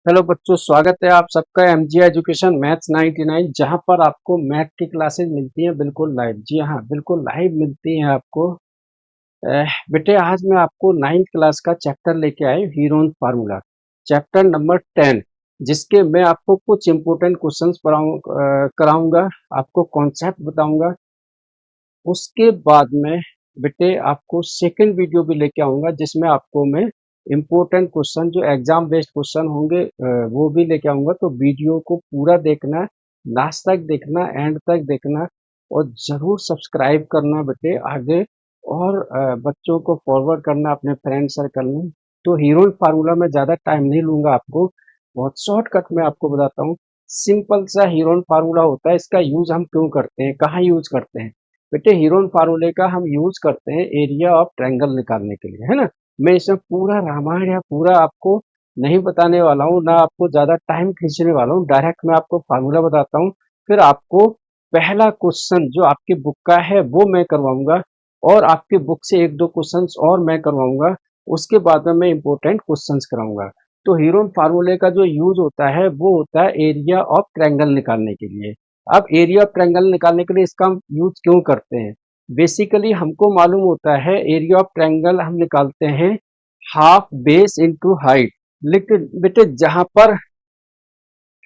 Hello बच्चों, स्वागत है आप सबका एमजी एजुकेशन मैथ्स 99, जहां पर आपको मैथ की क्लासेस मिलती हैं बिल्कुल लाइव। जी हाँ, बिल्कुल लाइव मिलती हैं आपको। बेटे, आज मैं आपको 9th क्लास का चैप्टर लेके आया हूं, हीरोन फार्मूला, चैप्टर नंबर 10, जिसके मैं आपको कुछ इंपॉर्टेंट क्वेश्चंस कराऊंगा, आपको कॉन्सेप्ट बताऊंगा। उसके बाद में बेटे आपको सेकंड वीडियो भी लेके आऊंगा, जिसमें आपको मैं इम्पोर्टेंट क्वेश्चन जो एग्जाम बेस्ड क्वेश्चन होंगे वो भी लेके आऊंगा। तो वीडियो को पूरा देखना, लास्ट तक देखना, एंड तक देखना, और जरूर सब्सक्राइब करना बेटे आगे, और बच्चों को फॉरवर्ड करना अपने फ्रेंड सर्कल में। तो हीरोइन फार्मूला में ज़्यादा टाइम नहीं लूंगा आपको, बहुत शॉर्टकट में आपको बताता हूँ। सिंपल सा हीरोइन फार्मूला होता है। इसका यूज हम क्यों करते हैं, कहाँ यूज करते हैं बेटे? हीरोइन फार्मूले का हम यूज करते हैं एरिया ऑफ ट्रायंगल निकालने के लिए, है ना। मैं इसमें पूरा रामायण या पूरा आपको नहीं बताने वाला हूँ, ना आपको ज्यादा टाइम खींचने वाला हूँ। डायरेक्ट मैं आपको फार्मूला बताता हूँ, फिर आपको पहला क्वेश्चन जो आपकी बुक का है वो मैं करवाऊंगा, और आपके बुक से एक दो क्वेश्चंस और मैं करवाऊंगा। उसके बाद में मैं इंपॉर्टेंट क्वेश्चंस कराऊंगा। तो हीरोइन फार्मूले का जो यूज होता है वो होता है एरिया ऑफ ट्रायंगल निकालने के लिए। अब एरिया ऑफ ट्रायंगल निकालने के लिए इसका हम यूज क्यों करते हैं? बेसिकली हमको मालूम होता है एरिया ऑफ ट्रायंगल हम निकालते हैं हाफ बेस इंटू हाइट। लेकिन बेटे जहां पर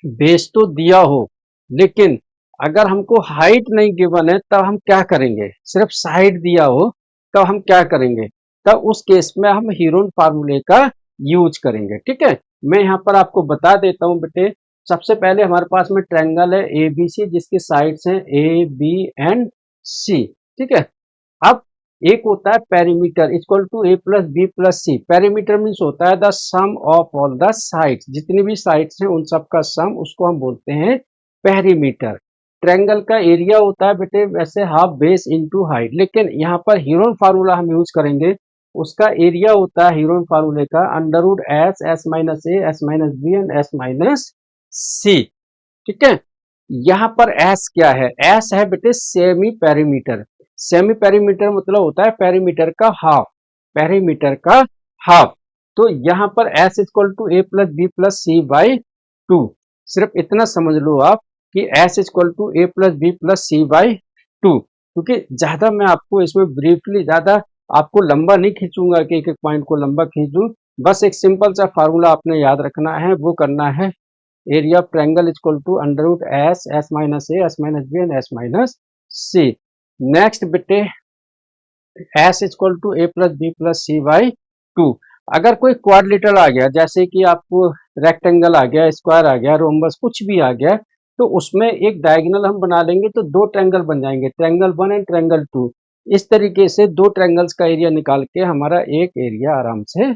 बेस तो दिया हो, लेकिन अगर हमको हाइट नहीं गिवन है तब हम क्या करेंगे? सिर्फ साइड दिया हो तब हम क्या करेंगे? तब उस केस में हम हीरोइन फार्मूले का यूज करेंगे। ठीक है, मैं यहाँ पर आपको बता देता हूँ बेटे। सबसे पहले हमारे पास में ट्रायंगल है ए बी सी, जिसकी साइड्स हैं ए बी एंड सी। ठीक है, अब एक होता है perimeter equal to A plus B plus c. Perimeter means होता है the sum of all the sides, जितनी भी साइड्स हैं उन सब का सम, उसको हम बोलते हैं पेरीमीटर। ट्रायंगल का एरिया होता है बेटे वैसे हाफ बेस इनटू हाइट, लेकिन यहाँ पर हीरोइन फार्मूला हम यूज करेंगे। उसका एरिया होता है हीरोइन फार्मूले का under root S, S minus A, S minus B and S minus C. ठीक है, यहाँ पर एस क्या है? एस है बेटे सेमी पेरीमीटर। सेमी पेरीमीटर मतलब होता है पेरीमीटर का हाफ, पेरीमीटर का हाफ। तो यहाँ पर s equal to A plus B plus C by two. सिर्फ इतना समझ लो आप कि s equal to A plus B plus C by two, क्योंकि ज्यादा मैं आपको इसमें ब्रीफली ज्यादा आपको लंबा नहीं खींचूंगा कि एक एक पॉइंट को लंबा खींचूं। बस एक सिंपल सा फार्मूला आपने याद रखना है, वो करना है area of triangle equal to under root S, S minus A, S minus B and S minus C. Next बेटे S equal to A plus B plus C by two. अगर कोई क्वाड्रिलेटरल आ गया, जैसे कि आपको रेक्टेंगल आ गया, square आ गया, rhombus कुछ भी आ गया, तो उसमें एक डायगोनल हम बना लेंगे तो दो ट्रायंगल बन जाएंगे, ट्रायंगल 1 एंड ट्रायंगल 2। इस तरीके से दो ट्रायंगल्स का एरिया निकाल के हमारा एक एरिया आराम से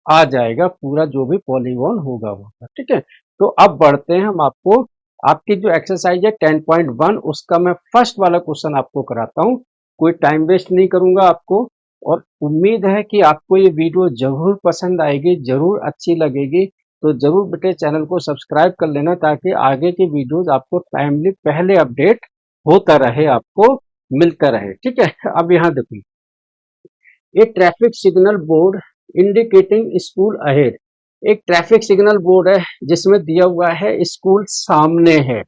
आ जाएगा, पूरा जो भी पॉलीगॉन होगा वो। ठीक है, तो अब बढ़ते हैं हम आपको आपकी जो एक्सरसाइज है 10.1 उसका मैं फर्स्ट वाला क्वेश्चन आपको कराता हूँ। कोई टाइम वेस्ट नहीं करूंगा आपको, और उम्मीद है कि आपको ये वीडियो जरूर पसंद आएगी, जरूर अच्छी लगेगी। तो जरूर बेटे चैनल को सब्सक्राइब कर लेना, ताकि आगे की वीडियोस आपको टाइमली पहले अपडेट होता रहे, आपको मिलता रहे। ठीक है, अब यहाँ देखिए, ये traffic signal board indicating school ahead. एक ट्रैफिक सिग्नल बोर्ड है जिसमें दिया हुआ है स्कूल सामने है,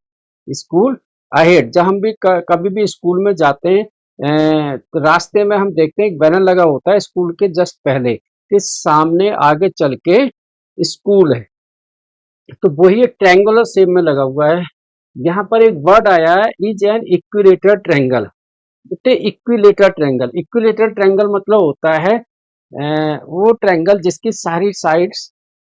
स्कूल अहेड। जब हम भी कभी भी स्कूल में जाते हैं, तो रास्ते में हम देखते हैं एक बैनर लगा होता है स्कूल के जस्ट पहले कि सामने आगे चल के स्कूल है। तो वही एक ट्रायंगुलर शेप में लगा हुआ है। यहाँ पर एक वर्ड आया है इज एन इक्विलेटरल ट्रायंगल। बेटे इक्विलेटरल ट्रायंगल, इक्विलेटरल ट्रायंगल मतलब होता है वो ट्रायंगल जिसकी सारी साइड्स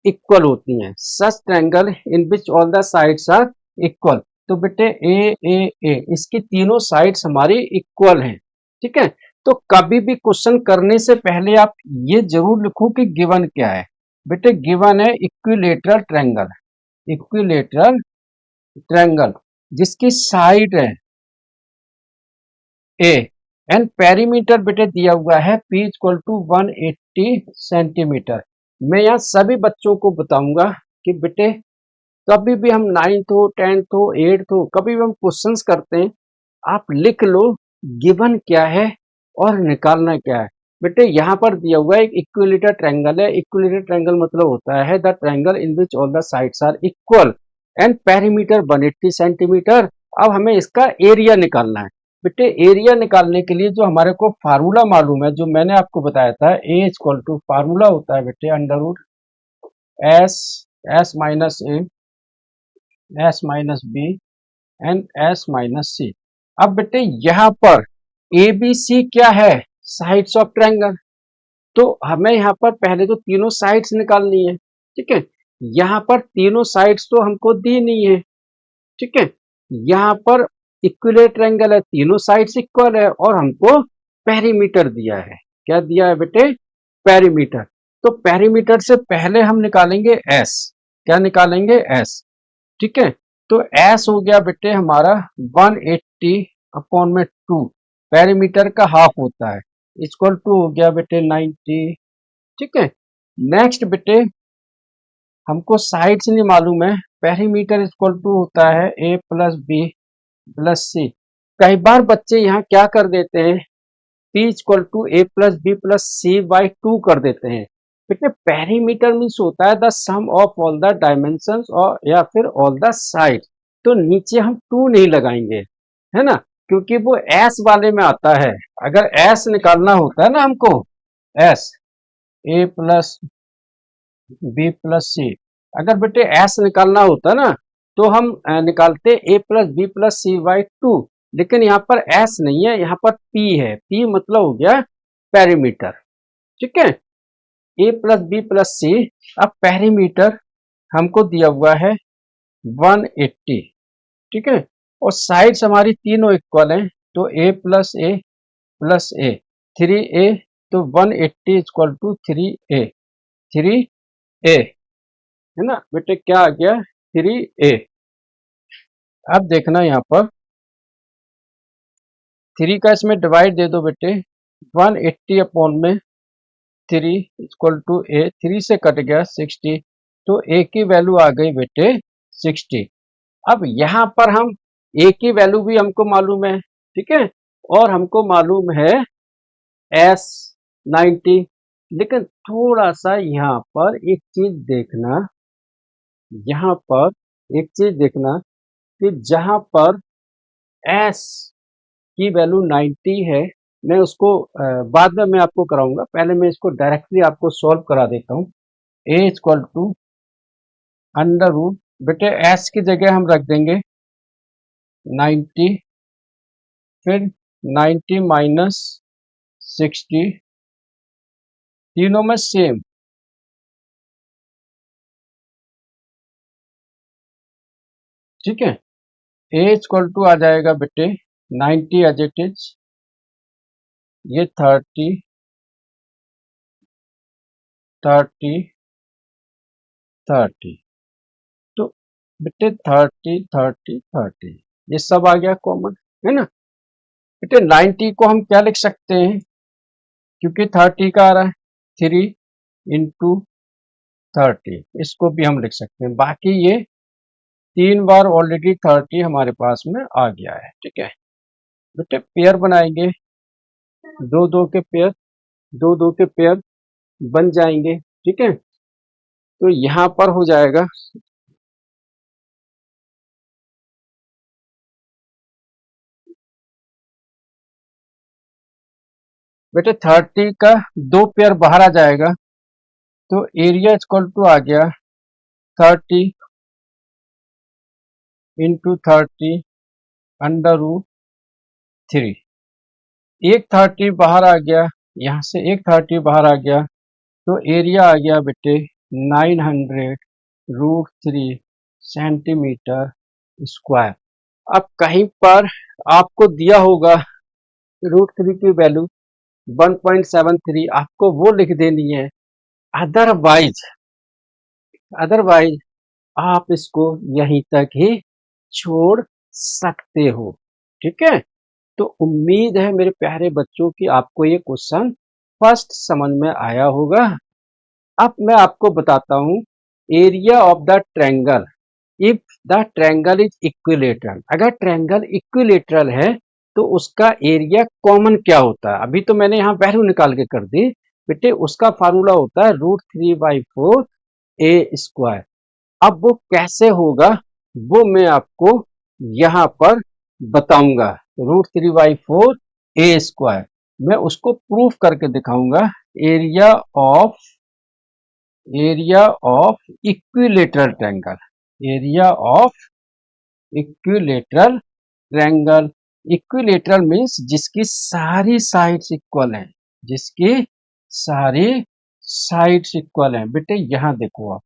इक्वल होती हैं। Such triangle in which all the sides are equal. तो बेटे ए इसकी तीनों साइड्स हमारी इक्वल हैं। ठीक है, तो कभी भी क्वेश्चन करने से पहले आप ये जरूर लिखो कि गिवन क्या है। बेटे गिवन है इक्विलेटरल ट्रायंगल, इक्विलेटरल ट्रायंगल जिसकी साइड है ए, एंड पेरीमीटर बेटे दिया हुआ है पी इक्वल टू 180 सेंटीमीटर। मैं यहाँ सभी बच्चों को बताऊंगा कि बेटे कभी भी हम 9th हो, 10th हो, 8th हो, कभी भी हम क्वेश्चंस करते हैं, आप लिख लो गिवन क्या है और निकालना क्या है। बेटे यहाँ पर दिया हुआ एक इक्विलेटर ट्रायंगल है। इक्विलेटर ट्रायंगल मतलब होता है the triangle in which all the sides are equal and perimeter 180 centimetre. अब हमें इसका एरिया निकालना है। बेटे एरिया निकालने के लिए जो हमारे को फार्मूला मालूम है, जो मैंने आपको बताया था, ए इक्वल टू फार्मूला होता है बेटे under root S S minus A S minus B and S minus C. अब बेटे यहाँ पर ए बी सी क्या है? Sides of triangle. तो हमें यहाँ पर पहले तो तीनों साइड्स निकालनी है। ठीक है, यहाँ पर तीनों साइड्स तो हमको दी नहीं है। ठीक है, यहाँ पर इक्विलेटरल ट्रायंगल है, तीनों साइड्स इक्वल है और हमको पेरीमीटर दिया है। क्या दिया है बेटे? पेरीमीटर। तो पेरीमीटर से पहले हम निकालेंगे एस। क्या निकालेंगे? एस। ठीक है, तो एस हो गया बेटे हमारा 180 अपॉन में 2, पेरीमीटर का हाफ होता है, इक्वल टू हो गया बेटे 90। ठीक है, नेक्स्ट बेटे हमको साइड्स नहीं मालूम है, पेरीमीटर इक्वल टू होता है a plus B plus c. कई बार बच्चे यहाँ क्या कर देते हैं, p equal to A plus B plus C by 2 कर देते हैं। बेटे पेरीमीटर मीन्स होता है the sum of all the dimensions और या फिर ऑल द साइड। तो नीचे हम 2 नहीं लगाएंगे, है ना, क्योंकि वो एस वाले में आता है। अगर एस निकालना होता है ना हमको, S A plus B plus C, अगर बेटे एस निकालना होता ना तो हम निकालते A plus B plus C by 2। लेकिन यहाँ पर एस नहीं है, यहाँ पर पी है। पी मतलब हो गया पेरीमीटर। ठीक है, ए प्लस बी प्लस सी। अब पेरीमीटर हमको दिया हुआ है 180। ठीक है, और साइड्स हमारी तीनों इक्वल हैं, तो ए प्लस ए 3a, तो 180 इक्वल टू 3a, 3a, है ना बेटे, क्या आ गया? 3a। अब देखना यहाँ पर 3 का इसमें डिवाइड दे दो बेटे, 180 अपॉन में 3 इक्वल टू a, 3 से कट गया 60, तो a की वैल्यू आ गई बेटे 60। अब यहाँ पर हम a की वैल्यू भी हमको मालूम है। ठीक है, और हमको मालूम है s 90। लेकिन थोड़ा सा यहाँ पर एक चीज देखना, यहाँ पर एक चीज देखना कि जहां पर s की वैल्यू 90 है, मैं उसको बाद में मैं आपको कराऊंगा, पहले मैं इसको डायरेक्टली आपको सॉल्व करा देता हूँ। a equal to under root, बेटे s की जगह हम रख देंगे 90, फिर 90 माइनस 60, तीनों में सेम। ठीक है, a इक्वल टू आ जाएगा बेटे 90 एज इट इज, ये 30 30 30, तो बेटे 30 30 30, ये सब आ गया कॉमन, है ना बेटे। 90 को हम क्या लिख सकते हैं, क्योंकि 30 का आ रहा है 3 इंटू 30, इसको भी हम लिख सकते हैं। बाकी ये 3 बार ऑलरेडी 30 हमारे पास में आ गया है। ठीक है बेटे, पेयर बनाएंगे, दो दो के पेयर, दो दो के पेयर बन जाएंगे। ठीक है, तो यहाँ पर हो जाएगा बेटे 30 का 2 पेयर बाहर आ जाएगा, तो एरिया इक्वल टू आ गया 30 इंटू 30 अंडर रूट 3। एक 30 बाहर आ गया, यहाँ से एक 30 बाहर आ गया, तो एरिया आ गया बेटे 900 रूट 3 सेंटीमीटर स्क्वायर। अब कहीं पर आपको दिया होगा रूट 3 की वैल्यू 1.73, आपको वो लिख देनी है। अदरवाइज अदरवाइज आप इसको यहीं तक ही छोड़ सकते हो। ठीक है, तो उम्मीद है मेरे प्यारे बच्चों की आपको ये क्वेश्चन फर्स्ट समझ में आया होगा। अब मैं आपको बताता हूं area of the triangle if the triangle is equilateral. अगर ट्रायंगल इक्विलेटरल है तो उसका एरिया कॉमन क्या होता है। अभी तो मैंने यहाँ वैल्यू निकाल के कर दी बेटे, उसका फार्मूला होता है √3/4 ए स्क्वायर। अब वो कैसे होगा वो मैं आपको यहाँ पर बताऊंगा। √3/4 ए स्क्वायर मैं उसको प्रूफ करके दिखाऊंगा। Area of equilateral triangle, area of equilateral triangle. Equilateral means जिसकी सारी साइड्स इक्वल हैं, जिसकी सारी साइड्स इक्वल हैं। बेटे यहाँ देखो आप,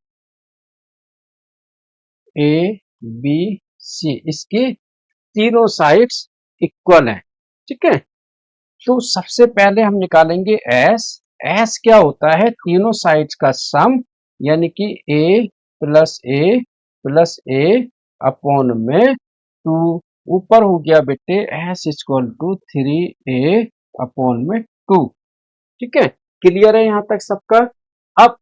ए बी सी, इसकी तीनों साइड्स इक्वल हैं। ठीक है, तो सबसे पहले हम निकालेंगे एस। एस क्या होता है, तीनों साइड्स का सम, यानी कि ए अपॉन में 2। ऊपर हो गया बेटे S equal to 3a upon में 2। ठीक है, क्लियर है यहां तक सबका। अब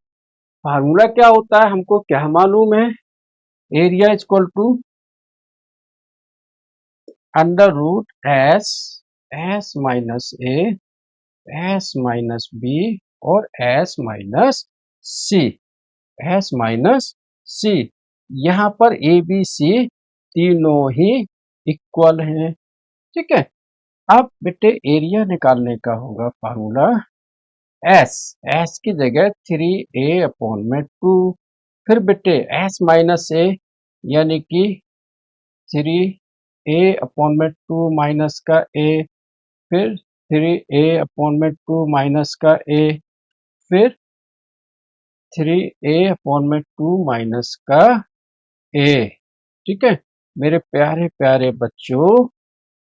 फार्मूला क्या होता है, हमको क्या मालूम है, area equal to under root s minus A, S minus B और एस माइनस सी। यहाँ पर ए बी सी तीनों ही इक्वल हैं। ठीक है, अब बेटे एरिया निकालने का होगा फार्मूला एस की जगह 3a अपॉन में 2। फिर बेटे एस माइनस ए यानी कि 3a अपॉन में 2 माइनस का ए, फिर 3a अपॉन में 2 माइनस का ए, फिर 3a अपॉन में 2 माइनस का ए। ठीक है मेरे प्यारे प्यारे बच्चों,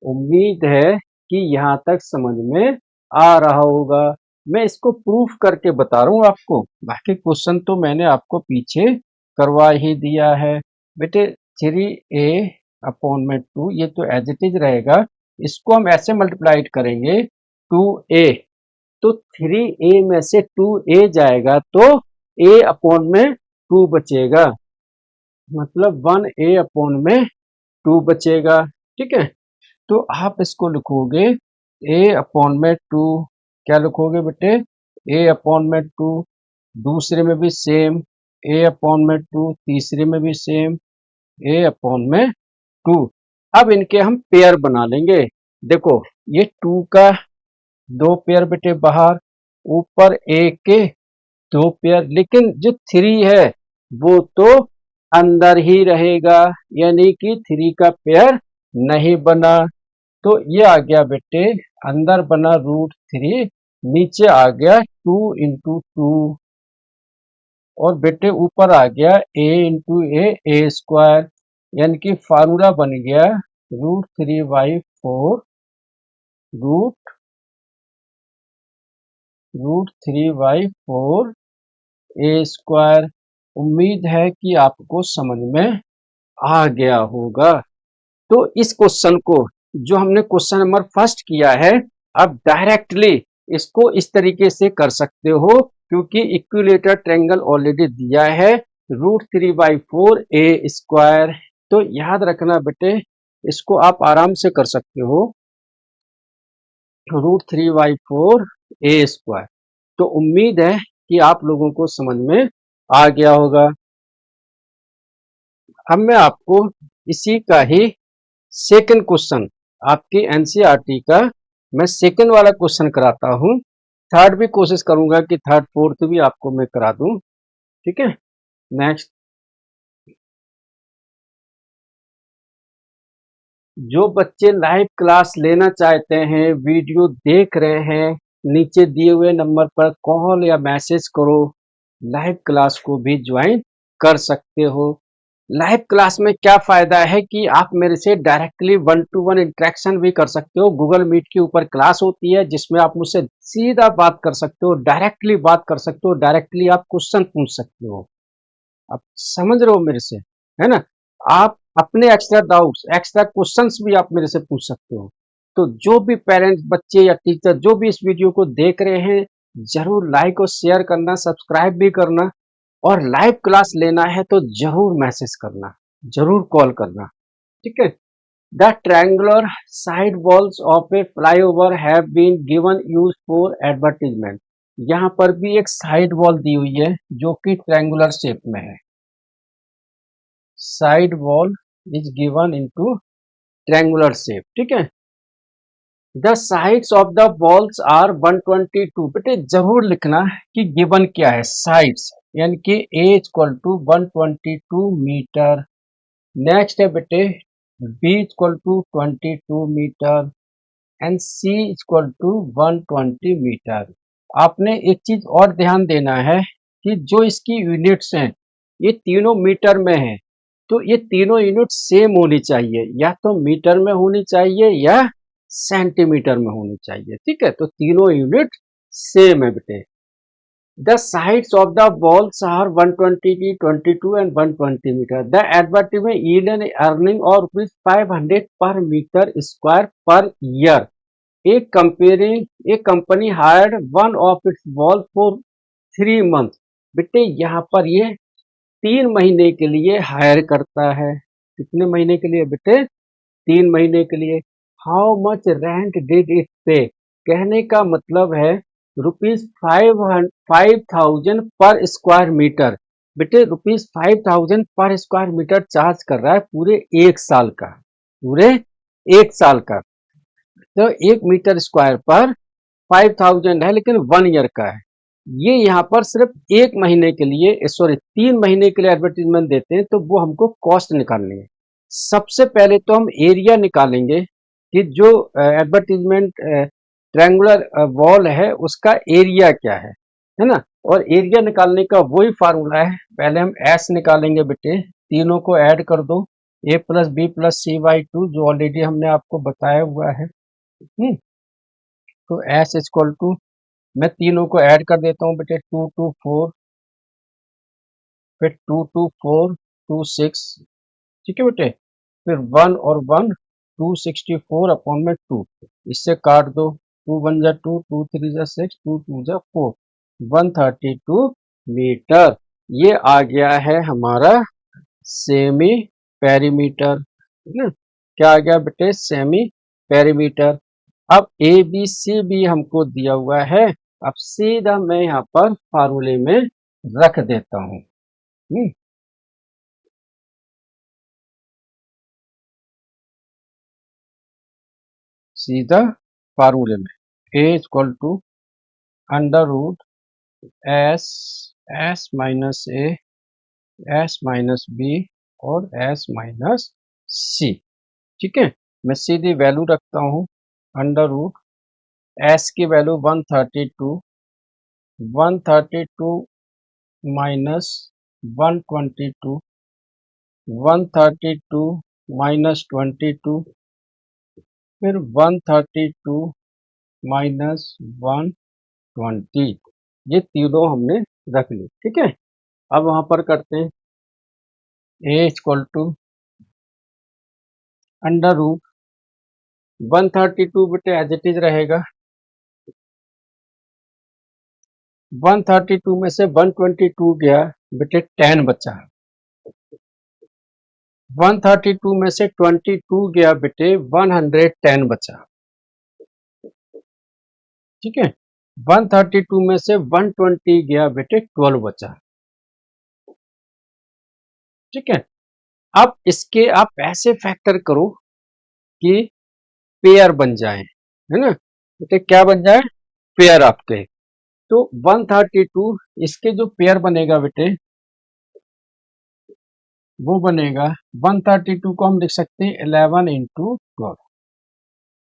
उम्मीद है कि यहाँ तक समझ में आ रहा होगा। मैं इसको प्रूफ करके बता रहा हूँ आपको, बाकी क्वेश्चन तो मैंने आपको पीछे करवा ही दिया है। बेटे 3a अपॉन में 2 ये तो एज इट इज रहेगा, इसको हम ऐसे मल्टीप्लाइड करेंगे 2a, तो 3a में से 2a जाएगा तो a अपॉन में 2 बचेगा, मतलब 1a अपॉन में 2 बचेगा। ठीक है, तो आप इसको लिखोगे a अपॉन में 2, क्या लिखोगे बेटे, a अपॉन में 2, दूसरे में भी सेम a अपॉन में 2, तीसरे में भी सेम a अपॉन में 2। अब इनके हम पेयर बना लेंगे। देखो ये 2 का 2 पेयर बेटे बाहर, ऊपर a के 2 पेयर, लेकिन जो 3 है वो तो अंदर ही रहेगा, यानी कि 3 का पेयर नहीं बना। तो ये आ गया बेटे, अंदर बना √3, नीचे आ गया 2 इंटू 2, और बेटे ऊपर आ गया a इंटू ए स्क्वायर, यानी कि फार्मूला बन गया √3/4 √3/4 ए स्क्वायर। उम्मीद है कि आपको समझ में आ गया होगा। तो इस क्वेश्चन को जो हमने क्वेश्चन नंबर फर्स्ट किया है, अब डायरेक्टली इसको इस तरीके से कर सकते हो, क्योंकि इक्विलेटर ट्रायंगल ऑलरेडी दिया है √3/4 ए स्क्वायर। तो याद रखना बेटे, इसको आप आराम से कर सकते हो √3/4 ए स्क्वायर। तो उम्मीद है कि आप लोगों को समझ में आ गया होगा। अब मैं आपको इसी का ही सेकंड क्वेश्चन, आपकी एनसीईआरटी का मैं सेकंड वाला क्वेश्चन कराता हूं। थर्ड भी कोशिश करूंगा कि थर्ड फोर्थ भी आपको मैं करा दूं। ठीक है, नेक्स्ट, जो बच्चे लाइव क्लास लेना चाहते हैं, वीडियो देख रहे हैं, नीचे दिए हुए नंबर पर कॉल या मैसेज करो, लाइव क्लास को भी ज्वाइन कर सकते हो। लाइव क्लास में क्या फायदा है कि आप मेरे से डायरेक्टली 1-to-1 इंटरेक्शन भी कर सकते हो। गूगल मीट के ऊपर क्लास होती है जिसमें आप मुझसे सीधा बात कर सकते हो, डायरेक्टली बात कर सकते हो, डायरेक्टली आप क्वेश्चन पूछ सकते हो। आप समझ रहे हो मेरे से, है ना। आप अपने एक्स्ट्रा डाउट्स, एक्स्ट्रा क्वेश्चंस भी आप मेरे से पूछ सकते हो। तो जो भी पेरेंट्स, बच्चे या टीचर जो भी इस वीडियो को देख रहे हैं, जरूर लाइक और शेयर करना, सब्सक्राइब भी करना, और लाइव क्लास लेना है तो जरूर मैसेज करना, जरूर कॉल करना। ठीक है, the triangular side walls of a flyover have been given use for advertisement. यहाँ पर भी एक साइड वॉल दी हुई है जो कि ट्रायंगुलर शेप में है। Side wall is given into triangular shape, ठीक है। The sides of the walls are 122। बेटे जरूर लिखना कि गिवन क्या है, साइड्स यानी कि a equal to 122 metre. Next है बेटे b equal to 22 metre and c equal to 120 metre. आपने एक चीज और ध्यान देना है कि जो इसकी यूनिट्स हैं ये तीनों मीटर में हैं, तो ये तीनों यूनिट सेम होनी चाहिए, या तो मीटर में होनी चाहिए या सेंटीमीटर में होनी चाहिए, ठीक है। तो तीनों यूनिट सेम है बेटे। The sides of the walls are 120, 22 and 120 meter. The advertisement yield an earning of ₹500 per meter square per year. A company hired one of its wall for 3 months. बेटे यहाँ पर ये 3 महीने के लिए हायर करता है। कितने महीने के लिए बेटे? 3 महीने के लिए। How much rent did it पे? कहने का मतलब है ₹5,000 पर स्क्वायर मीटर। बेटे ₹5,000 पर स्क्वायर मीटर चार्ज कर रहा है पूरे 1 साल का, पूरे 1 साल का। तो 1 मीटर स्क्वायर पर 5,000 है लेकिन 1 ईयर का है। ये यहाँ पर सिर्फ 1 महीने के लिए, सॉरी 3 महीने के लिए एडवर्टीजमेंट देते हैं, तो वो हमको कॉस्ट निकालनी है। सबसे पहले तो हम एरिया निकालेंगे कि जो एडवर्टीजमेंट ट्रायंगुलर वॉल है उसका एरिया क्या है ना। और एरिया निकालने का वही फार्मूला है। पहले हम एस निकालेंगे बेटे, तीनों को ऐड कर दो, a plus B plus C by 2, जो ऑलरेडी हमने आपको बताया हुआ है। तो एस इक्वल टू, मैं तीनों को ऐड कर देता हूँ बेटे, 2 2 4, फिर 2 2 4 2 6, ठीक है बेटे। फिर 1 और 1 264 अपॉन में 2, इससे काट दो, 2 1 जा 2, 2 3 जा 6, 2 2 जा 4, 132 मीटर। ये आ गया है हमारा सेमी पेरीमीटर, क्या आ गया बेटे? Semi perimeter. अब ए बी सी भी हमको दिया हुआ है। अब सीधा मैं यहाँ पर फार्मूले में रख देता हूँ। सीधा फार्मूले में A equal to under root S, S minus A, S minus B और एस माइनस सी, ठीक है। मैं सीधी वैल्यू रखता हूँ, अंडर रूट एस की वैल्यू 132, 132 माइनस 122, 132 माइनस 22, फिर 132 माइनस 120, ये तीनों हमने रख ली, ठीक है। अब वहां पर करते हैं ए इक्वल टू अंडर रूट 132 बेटे एज इट इज रहेगा, 132 में से 122 गया बेटे 10 बचा, 132 में से 22 गया बेटे 110 बचा, ठीक है। 132 में से 120 गया बेटे 12 बचा, ठीक है। अब इसके आप ऐसे फैक्टर करो कि पेयर बन जाए, है ना बेटे, क्या बन जाए? पेयर आपके। तो 132 इसके जो पेयर बनेगा बेटे वो बनेगा, 132 को हम लिख सकते हैं 11 इंटू 12,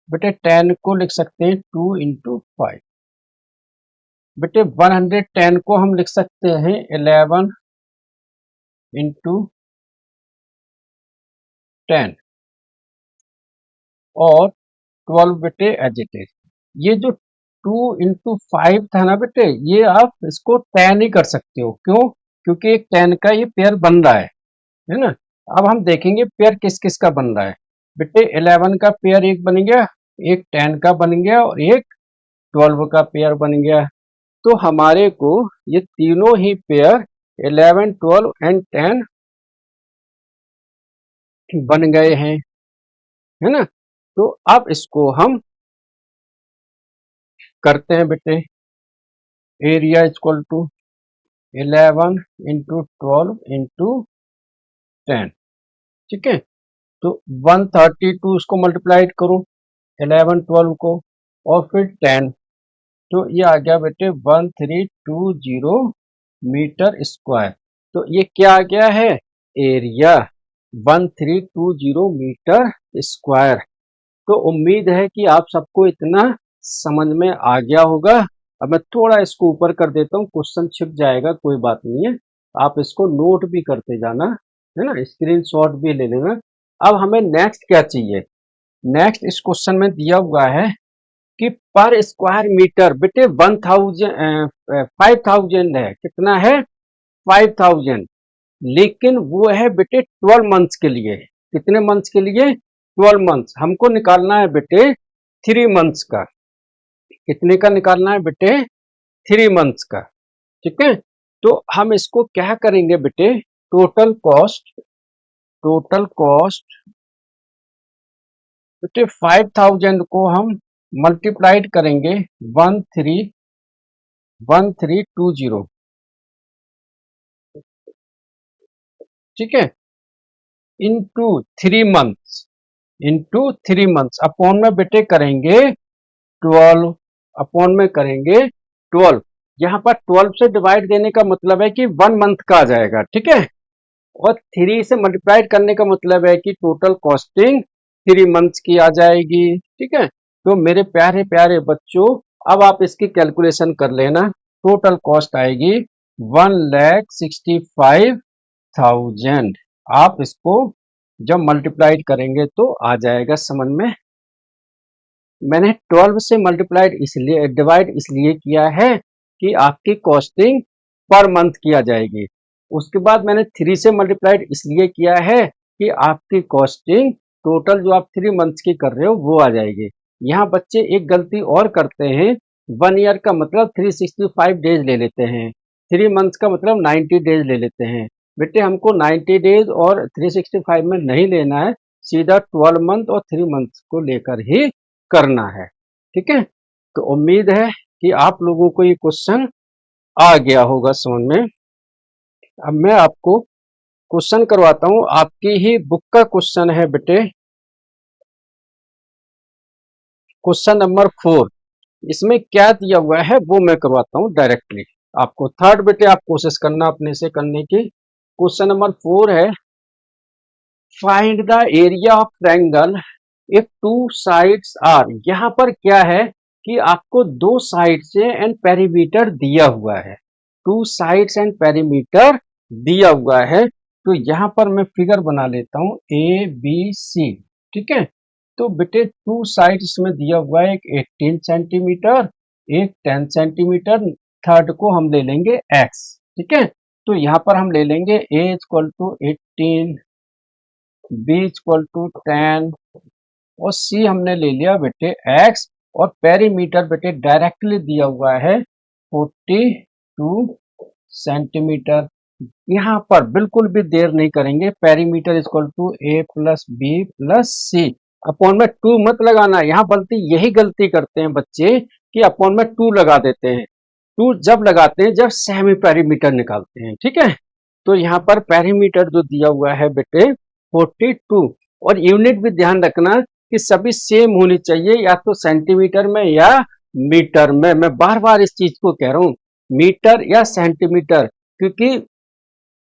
बेटे 10 को लिख सकते हैं 2 इंटू 5, बेटे 110 को हम लिख सकते हैं 11 इंटू 10 और 12 बेटे एज इट इज। ये जो 2 इंटू 5 था ना बेटे, ये आप इसको 10 ही कर सकते हो, क्यों? क्योंकि एक 10 का ये पेयर बन रहा है ना। अब हम देखेंगे पेयर किस किस का बन रहा है। बेटे 11 का पेयर एक बन गया, एक 10 का बन गया और एक 12 का पेयर बन गया। तो हमारे को ये तीनों ही पेयर 11, 12 एंड 10 बन गए हैं। है ना। तो अब इसको हम करते हैं बेटे, area equal to 11 into 12 into 10, ठीक है। तो 132 इसको मल्टीप्लाइड करो 11 12 को, और फिर 10, तो ये आ गया बेटे 1320 मीटर स्क्वायर। तो ये क्या आ गया है, एरिया 1320 मीटर स्क्वायर। तो उम्मीद है कि आप सबको इतना समझ में आ गया होगा। अब मैं थोड़ा इसको ऊपर कर देता हूँ, क्वेश्चन छिप जाएगा, कोई बात नहीं है, आप इसको नोट भी करते जाना, है ना, स्क्रीनशॉट भी ले लेना। अब हमें नेक्स्ट क्या चाहिए, नेक्स्ट इस क्वेश्चन में दिया हुआ है कि पर स्क्वायर मीटर बेटे 5000 है, कितना है 5000, लेकिन वो है बेटे 12 मंथ्स के लिए। कितने मंथ्स के लिए, 12 मंथ्स। हमको निकालना है बेटे 3 मंथ्स का। कितने का निकालना है बेटे, 3 मंथ्स का, ठीक है। तो हम इसको क्या करेंगे बेटे, टोटल कॉस्ट बेटे 5000 को हम मल्टीप्लाइड करेंगे 1320, ठीक है, इंटू 3 मंथ्स, अपॉन में बेटे करेंगे 12, अपॉन में करेंगे 12। यहाँ पर 12 से डिवाइड देने का मतलब है कि 1 मंथ का आ जाएगा, ठीक है, और 3 से मल्टीप्लाइड करने का मतलब है कि टोटल कॉस्टिंग 3 मंथ्स की आ जाएगी, ठीक है। तो मेरे प्यारे प्यारे बच्चों, अब आप इसकी कैलकुलेशन कर लेना। टोटल कॉस्ट आएगी 1,65,000। आप इसको जब मल्टीप्लाइड करेंगे तो आ जाएगा समझ में। मैंने 12 से मल्टीप्लाइड इसलिए डिवाइड इसलिए किया है कि आपकी कॉस्टिंग पर मंथ किया जाएगी। उसके बाद मैंने 3 से मल्टीप्लाइड इसलिए किया है कि आपकी कॉस्टिंग टोटल जो आप 3 मंथ्स की कर रहे हो वो आ जाएगी। यहाँ बच्चे एक गलती और करते हैं, 1 ईयर का मतलब 365 डेज ले लेते हैं, 3 मंथ्स का मतलब 90 डेज ले लेते हैं। बेटे हमको 90 डेज और 365 में नहीं लेना है, सीधा 12 मंथ और 3 मंथ्स को लेकर ही करना है, ठीक है। तो उम्मीद है कि आप लोगों को ये क्वेश्चन आ गया होगा समझ में। अब मैं आपको क्वेश्चन करवाता हूँ, आपकी ही बुक का क्वेश्चन है बेटे, क्वेश्चन नंबर 4। इसमें क्या दिया हुआ है वो मैं करवाता हूँ डायरेक्टली आपको। थर्ड बेटे आप कोशिश करना अपने से करने की। क्वेश्चन नंबर 4 है, find the area of triangle if two sides are. यहाँ पर क्या है कि आपको 2 साइड से एंड पेरीमीटर दिया हुआ है, 2 साइड्स एंड पेरीमीटर दिया हुआ है। तो यहाँ पर मैं फिगर बना लेता हूँ ए बी सी, ठीक है। तो बेटे 2 साइड्स में दिया हुआ है, एक 18 सेंटीमीटर, एक 10 सेंटीमीटर, थर्ड को हम ले लेंगे एक्स, ठीक है। तो यहाँ पर हम ले लेंगे A equal to 18, B equal to 10, और सी हमने ले लिया बेटे एक्स, और पेरीमीटर बेटे डायरेक्टली दिया हुआ है 42 सेंटीमीटर। यहाँ पर बिल्कुल भी देर नहीं करेंगे, perimeter equal to A plus B plus c, upon में 2 मत लगाना। यहाँ बल्कि यही गलती करते हैं बच्चे कि अपॉन में 2 लगा देते हैं। 2 जब लगाते हैं जब सेमी पेरीमीटर निकालते हैं, ठीक है। तो यहाँ पर पेरीमीटर जो दिया हुआ है बेटे 42, और यूनिट भी ध्यान रखना कि सभी सेम होनी चाहिए, या तो सेंटीमीटर में या मीटर में। मैं बार बार इस चीज को कह रहा हूँ, मीटर या सेंटीमीटर, क्योंकि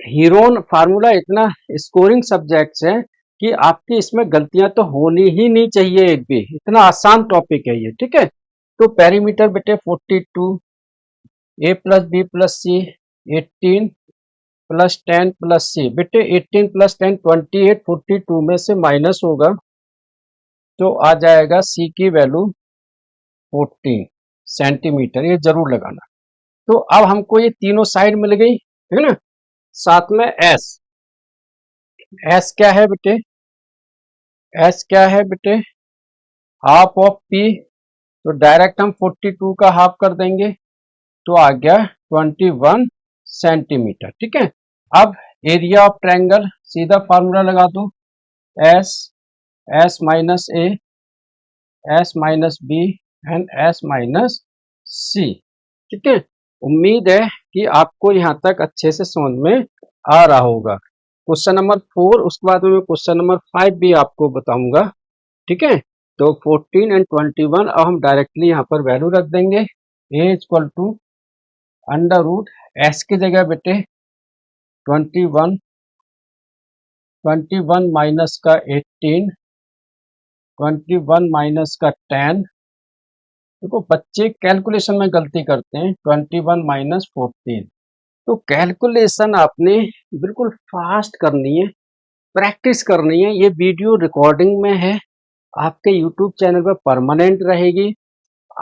हीरोन फार्मूला इतना स्कोरिंग सब्जेक्ट है कि आपकी इसमें गलतियां तो होनी ही नहीं चाहिए एक भी, इतना आसान टॉपिक है ये, ठीक है। तो पेरीमीटर बेटे 42, ए प्लस बी प्लस सी 18 प्लस 10 प्लस सी। बेटे 18 प्लस 10 28, 42 में से माइनस होगा तो आ जाएगा सी की वैल्यू 14 सेंटीमीटर, ये जरूर लगाना। तो अब हमको ये तीनों साइड मिल गई, है ना। साथ में एस, एस क्या है बेटे, एस क्या है बेटे, हाफ ऑफ पी। तो डायरेक्ट हम 42 का हाफ कर देंगे तो आ गया 21 सेंटीमीटर, ठीक है। अब एरिया ऑफ ट्रायंगल सीधा फार्मूला लगा दो, S S minus A, S minus B and S minus C. ठीक है, उम्मीद है कि आपको यहाँ तक अच्छे से समझ में आ रहा होगा। क्वेश्चन नंबर 4, उसके बाद में मैं क्वेश्चन नंबर 5 भी आपको बताऊंगा। ठीक है, तो 14 एंड 21 अब हम डायरेक्टली यहाँ पर वैल्यू रख देंगे। A equal to under root S की जगह बेटे 21, 21 माइनस का 18, 21 माइनस का 10। देखो बच्चे कैलकुलेशन में गलती करते हैं, 21 माइनस 14। तो कैलकुलेशन आपने बिल्कुल फास्ट करनी है, प्रैक्टिस करनी है। ये वीडियो रिकॉर्डिंग में है, आपके यूट्यूब चैनल पर परमानेंट रहेगी।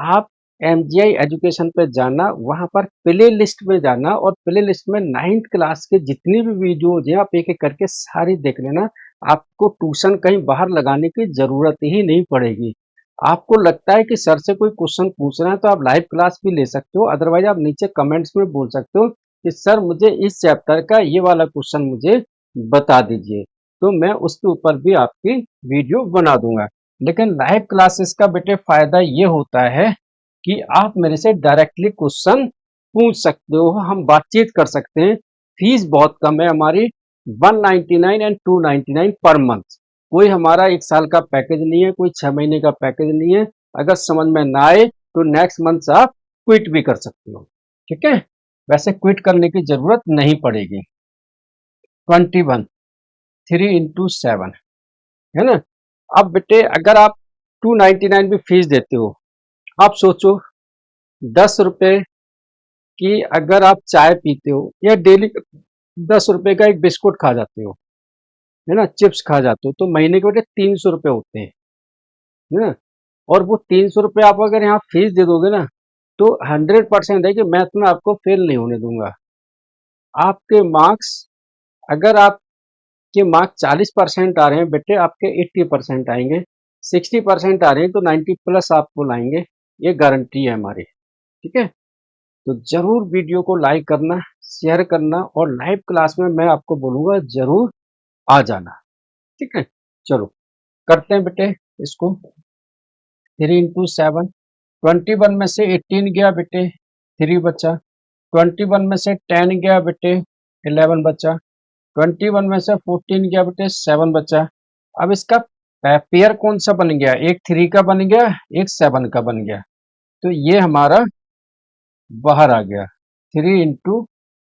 आप एमजीआई एजुकेशन पे जाना, वहां पर प्ले लिस्ट में जाना और प्ले लिस्ट में 9th क्लास के जितनी भी वीडियोज हैं आप एक एक करके सारी देख लेना। आपको ट्यूशन कहीं बाहर लगाने की जरूरत ही नहीं पड़ेगी। आपको लगता है कि सर से कोई क्वेश्चन पूछना है तो आप लाइव क्लास भी ले सकते हो, अदरवाइज आप नीचे कमेंट्स में बोल सकते हो कि सर मुझे इस चैप्टर का ये वाला क्वेश्चन मुझे बता दीजिए, तो मैं उसके ऊपर भी आपकी वीडियो बना दूंगा। लेकिन लाइव क्लासेस का बेटे फायदा ये होता है कि आप मेरे से डायरेक्टली क्वेश्चन पूछ सकते हो, हम बातचीत कर सकते हैं। फीस बहुत कम है हमारी, 199 एंड 299 पर मंथ। कोई हमारा 1 साल का पैकेज नहीं है, कोई 6 महीने का पैकेज नहीं है। अगर समझ में ना आए तो नेक्स्ट मंथ से आप क्विट भी कर सकते हो। ठीक है, वैसे क्विट करने की जरूरत नहीं पड़ेगी। 21, 3 into 7 है ना। अब बेटे अगर आप 299 भी फीस देते हो, आप सोचो 10 रुपए की अगर आप चाय पीते हो या डेली 10 रुपए का एक बिस्कुट खा जाते हो, है ना, चिप्स खा जाते हो, तो महीने के बेटे 300 रुपए होते हैं, है ना। और वो 300 रुपए आप अगर यहाँ फीस दे दोगे ना, तो 100% है कि मैथ में आपको फेल नहीं होने दूंगा। आपके मार्क्स, अगर आपके मार्क्स 40% आ रहे हैं बेटे, आपके 80% आएंगे। 60% आ रहे हैं तो 90 प्लस आपको लाएंगे, ये गारंटी है हमारी। ठीक है, तो जरूर वीडियो को लाइक करना, शेयर करना और लाइव क्लास में मैं आपको बोलूंगा जरूर आ जाना। ठीक है, चलो करते हैं बेटे इसको। 3 into 7, 21 में से 18 गया बेटे, 3 बचा। 21 में से 10 गया बेटे, 11 बचा। 21 में से 14 गया बेटे, 7 बचा। अब इसका पेयर कौन सा बन गया, एक 3 का बन गया, एक 7 का बन गया, तो ये हमारा बाहर आ गया। 3 into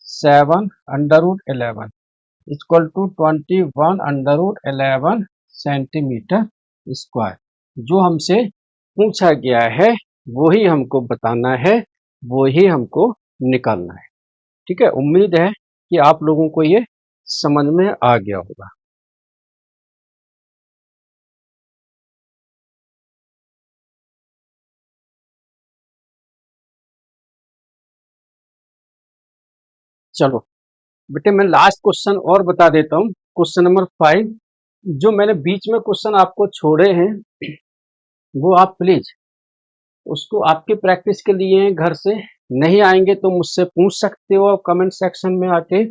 7 under root 11 equal to 21 under root 11 centimetre square. जो हमसे पूछा गया है वही हमको बताना है, वही हमको निकालना है। ठीक है, उम्मीद है कि आप लोगों को ये समझ में आ गया होगा। चलो बेटे मैं लास्ट क्वेश्चन और बता देता हूँ, क्वेश्चन नंबर 5। जो मैंने बीच में क्वेश्चन आपको छोड़े हैं वो आप प्लीज उसको आपके प्रैक्टिस के लिए हैं, घर से नहीं आएंगे तो मुझसे पूछ सकते हो कमेंट सेक्शन में आके।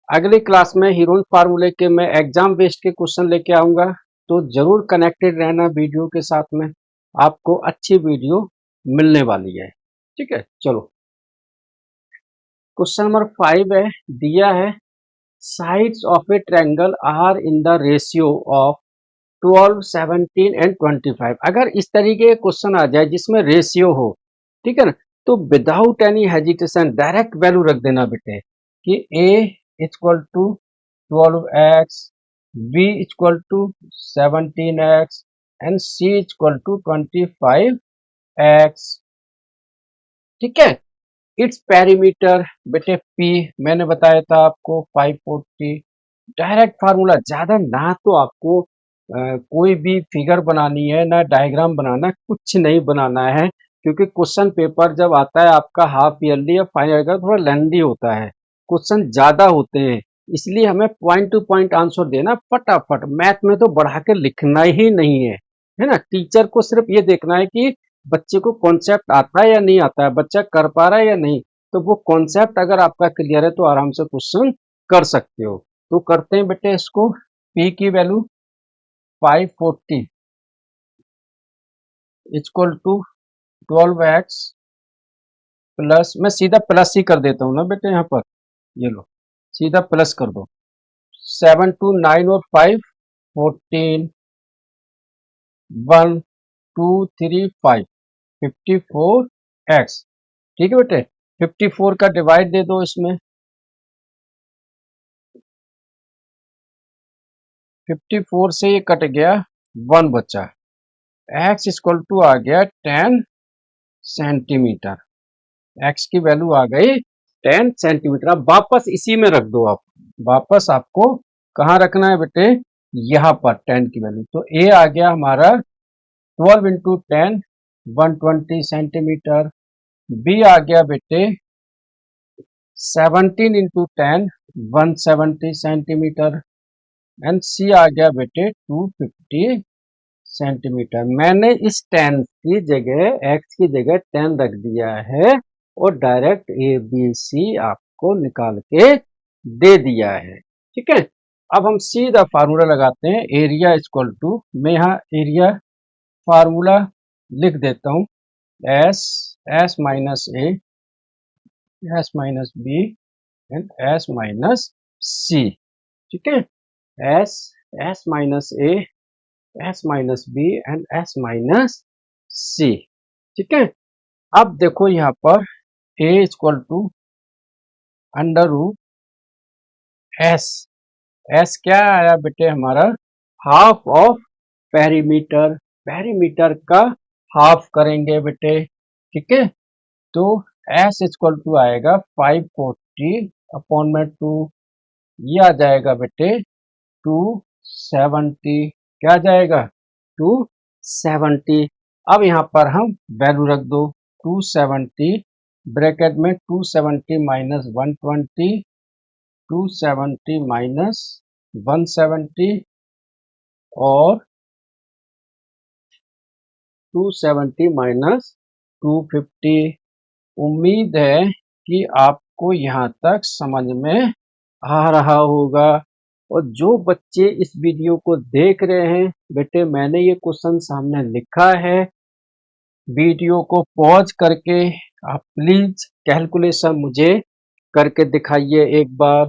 अगली क्लास में हीरोइन फार्मूले के मैं एग्जाम बेस्ड के क्वेश्चन लेके आऊंगा, तो जरूर कनेक्टेड रहना वीडियो के साथ में, आपको अच्छी वीडियो मिलने वाली है। ठीक है, चलो क्वेश्चन नंबर 5 है, दिया है sides of a triangle are in the ratio of 12, 17 and 25। अगर इस तरीके का क्वेश्चन आ जाए जिसमें रेशियो हो, ठीक है ना, तो without any hesitation direct value रख देना बेटे कि a equal to 12x, b equal to 17x and c equal to 25x। ठीक है, इट्स पेरीमीटर बेटे p मैंने बताया था आपको 540। डायरेक्ट फार्मूला, ज्यादा ना तो आपको कोई भी फिगर बनानी है ना डायग्राम बनाना, कुछ नहीं बनाना है, क्योंकि क्वेश्चन पेपर जब आता है आपका हाफ ईयरली या फाइनल का थोड़ा लेंदी होता है, क्वेश्चन ज्यादा होते हैं, इसलिए हमें पॉइंट टू पॉइंट आंसर देना फटाफट। मैथ में तो बढ़ा के लिखना ही नहीं है ना। टीचर को सिर्फ ये देखना है कि बच्चे को कॉन्सेप्ट आता है या नहीं आता है, बच्चा कर पा रहा है या नहीं। तो वो कॉन्सेप्ट अगर आपका क्लियर है तो आराम से क्वेश्चन कर सकते हो। तो करते हैं बेटे इसको, p की value 540 equal to 12x plus, मैं सीधा प्लस ही कर देता हूँ ना बेटे, यहाँ पर ये लो सीधा प्लस कर दो। 7 2 9 और 5 14 1 2 3 5 54x। ठीक है बेटे, 54 का डिवाइड दे दो इसमें, 54 से ये कट गया, 1 बचा, x इक्वल टू आ गया 10 सेंटीमीटर। x की वैल्यू आ गई 10 सेंटीमीटर। अब वापस इसी में रख दो आप, वापस आपको कहाँ रखना है बेटे, यहाँ पर 10 की वैल्यू। तो a आ गया हमारा 12 इंटू 10 120 सेंटीमीटर, b आ गया बेटे 17 इंटू 10 170 सेंटीमीटर, एंड सी आ गया बेटे 250 सेंटीमीटर। मैंने इस 10 की जगह, x की जगह 10 रख दिया है और डायरेक्ट ए बी सी आपको निकाल के दे दिया है। ठीक है, अब हम सीधा फार्मूला लगाते हैं, एरिया इक्वल टू, मैं यहाँ एरिया फार्मूला लिख देता हूँ, S minus A, S minus B and S minus C. ठीक है, S minus A, S minus B and S minus C. ठीक है, अब देखो यहाँ पर A equal to under root S, S क्या आया बेटे हमारा, हाफ ऑफ पेरीमीटर, पेरीमीटर का हाफ करेंगे बेटे। ठीक है, तो एस इक्वल टू आएगा 540 अपॉन में 2, ये आ जाएगा बेटे 270, क्या आ जाएगा 270। अब यहाँ पर हम वैल्यू रख दो, 270 ब्रैकेट में 270 माइनस 120, 270 माइनस 170 और 270 माइनस 250। उम्मीद है कि आपको यहाँ तक समझ में आ रहा होगा। और जो बच्चे इस वीडियो को देख रहे हैं बेटे, मैंने ये क्वेश्चन सामने लिखा है, वीडियो को पॉज करके आप प्लीज कैलकुलेशन मुझे करके दिखाइए एक बार,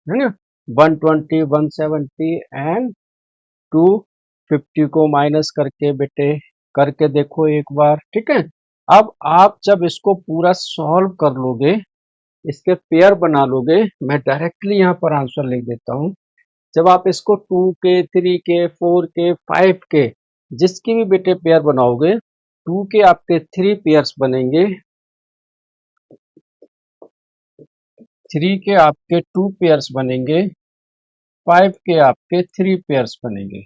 है ना। 120 170 एंड 250 को माइनस करके बेटे करके देखो एक बार। ठीक है, अब आप जब इसको पूरा सॉल्व कर लोगे, इसके पेयर बना लोगे, मैं डायरेक्टली यहाँ पर आंसर लिख देता हूँ। जब आप इसको 2 के 3 के 4 के 5 के जिसकी भी बेटे पेयर बनाओगे, 2 के आपके 3 पेयर्स बनेंगे, 3 के आपके 2 पेयर्स बनेंगे, 5 के आपके 3 पेयर्स बनेंगे,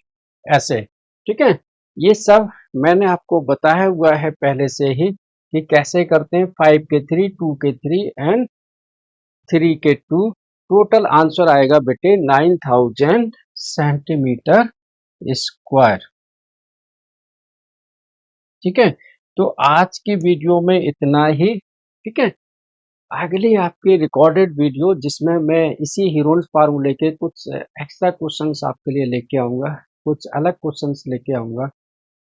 ऐसे। ठीक है, ये सब मैंने आपको बताया हुआ है पहले से ही कि कैसे करते हैं, 5 के 3, 2 के 3 एंड 3 के 2। टोटल आंसर आएगा बेटे 9000 सेंटीमीटर स्क्वायर। ठीक है, तो आज की वीडियो में इतना ही। ठीक है, अगली आपकी रिकॉर्डेड वीडियो जिसमें मैं इसी हीरोन्स फार्मूले के कुछ एक्स्ट्रा क्वेश्चंस आपके लिए लेके आऊँगा, कुछ अलग क्वेश्चंस लेके आऊँगा,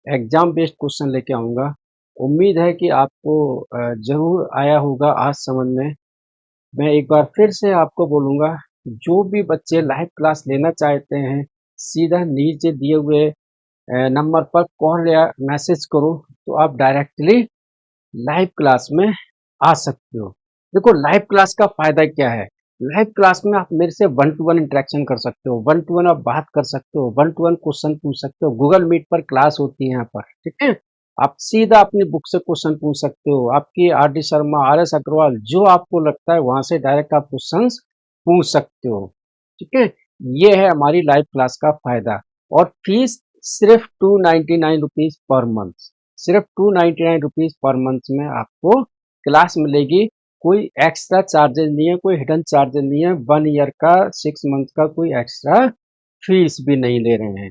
एग्जाम बेस्ड क्वेश्चन लेके आऊँगा। उम्मीद है कि आपको ज़रूर आया होगा आज समझ में। मैं एक बार फिर से आपको बोलूँगा, जो भी बच्चे लाइव क्लास लेना चाहते हैं, सीधा नीचे दिए हुए नंबर पर कॉल या मैसेज करो, तो आप डायरेक्टली लाइव क्लास में आ सकते हो। देखो लाइव क्लास का फायदा क्या है, लाइव क्लास में आप मेरे से 1 to 1 इंटरेक्शन कर सकते हो, 1 to 1 आप बात कर सकते हो, 1 to 1 क्वेश्चन पूछ सकते हो। गूगल मीट पर क्लास होती है यहाँ पर। ठीक है, आप सीधा अपनी बुक से क्वेश्चन पूछ सकते हो, आपकी R D Sharma, R S Agarwal, जो आपको लगता है वहां से डायरेक्ट आप क्वेश्चन पूछ सकते हो। ठीक है, ये है हमारी लाइव क्लास का फायदा। और फीस सिर्फ 299 रुपीज पर मंथ, सिर्फ 299 रुपीज पर मंथ में आपको क्लास मिलेगी। कोई एक्स्ट्रा चार्जेस नहीं है, कोई हिडन चार्जेस नहीं है, 1 ईयर का 6 मंथ का कोई एक्स्ट्रा फीस भी नहीं ले रहे हैं।